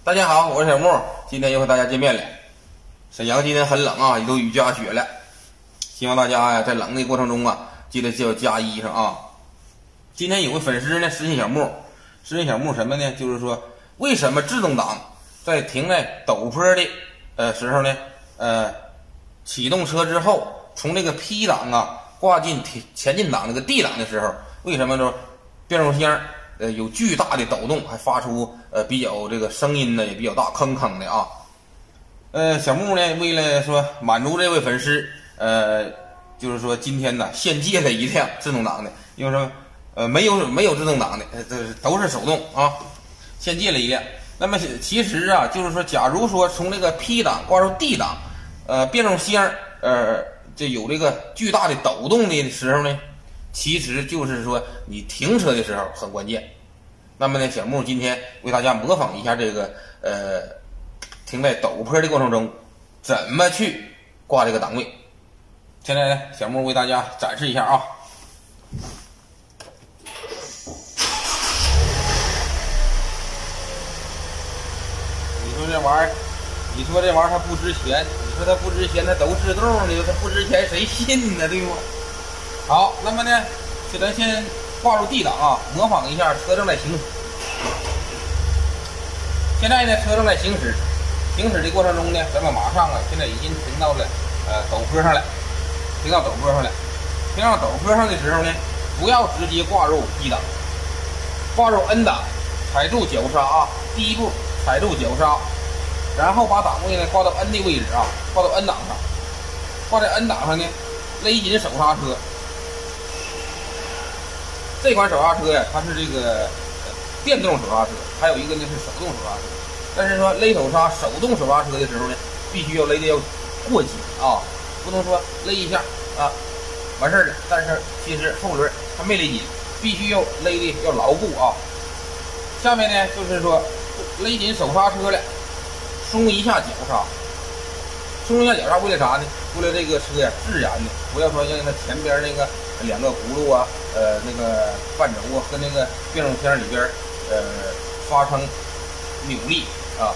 大家好，我是小木，今天又和大家见面了。沈阳今天很冷啊，也都雨夹雪了。希望大家呀，在冷的过程中啊，记得就要加衣裳啊。今天有个粉丝呢私信小木什么呢？就是说，为什么制动挡在停在陡坡的时候呢，启动车之后，从这个 P 档啊挂进前进档那个 D 档的时候，为什么说变速箱有巨大的抖动，还发出比较这个声音呢也比较大，吭吭的啊。小木呢为了说满足这位粉丝，就是说今天呢现借了一辆自动挡的，因为说没有自动挡的，这都是手动啊，现借了一辆。那么其实啊，就是说假如说从这个 P 档挂入 D 档，变速箱这有这个巨大的抖动的时候呢，其实就是说你停车的时候很关键。那么呢，小木今天为大家模仿一下这个停在陡坡的过程中怎么去挂这个档位。现在呢，小木为大家展示一下啊。你说这玩意儿它不值钱，你说它不值钱，它都自动的，它不值钱谁信呢？对不？好，那么呢，咱先挂入 D 档啊，模仿一下车正在行驶。现在呢，车正在行驶的过程中呢，咱们马上啊，现在已经停到了陡坡上了，停到陡坡上的时候呢，不要直接挂入 D 档，挂入 N 档，踩住脚刹啊，第一步踩住脚刹，然后把档位呢挂到 N 的位置啊，挂到 N 档上，挂在 N 档上呢，勒紧手刹车。这款手刹车呀，它是这个电动手刹车，还有一个呢是手动手刹车。但是说勒手刹手动手刹车的时候呢，必须要勒的要过紧啊，不能说勒一下啊完事儿了，但是其实后轮它没勒紧，必须要勒的要牢固啊。下面呢就是说勒紧手刹车了，松一下脚刹，为了啥呢？为了这个车呀自然的，不要说让它前边那个两个轱辘啊，那个半轴啊和那个变速箱里边发生扭力啊。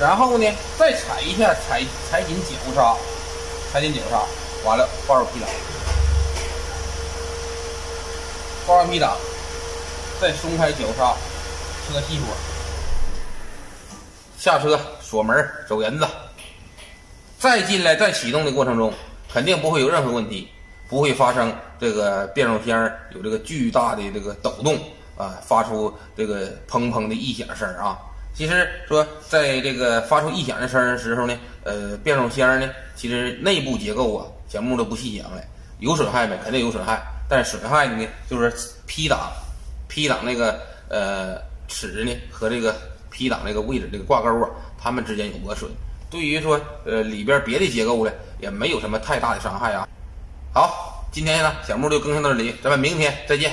然后呢再踩一下，踩紧脚刹，完了挂入 P 档，挂入 P 档，再松开脚刹，车熄火，下车锁门走人子。再进来再启动的过程中，肯定不会有任何问题，不会发生这个变速箱有这个巨大的这个抖动啊，发出这个砰砰的异响声啊。其实说在这个发出异响的声的时候呢，变速箱呢其实内部结构啊，小木都不细讲了，有损害没？肯定有损害，但是损害的呢就是 P 档那个齿呢和这个 P 档这个位置这个挂钩啊，它们之间有磨损。对于说里边别的结构呢也没有什么太大的伤害啊。好，今天呢小木就更新到这里，咱们明天再见。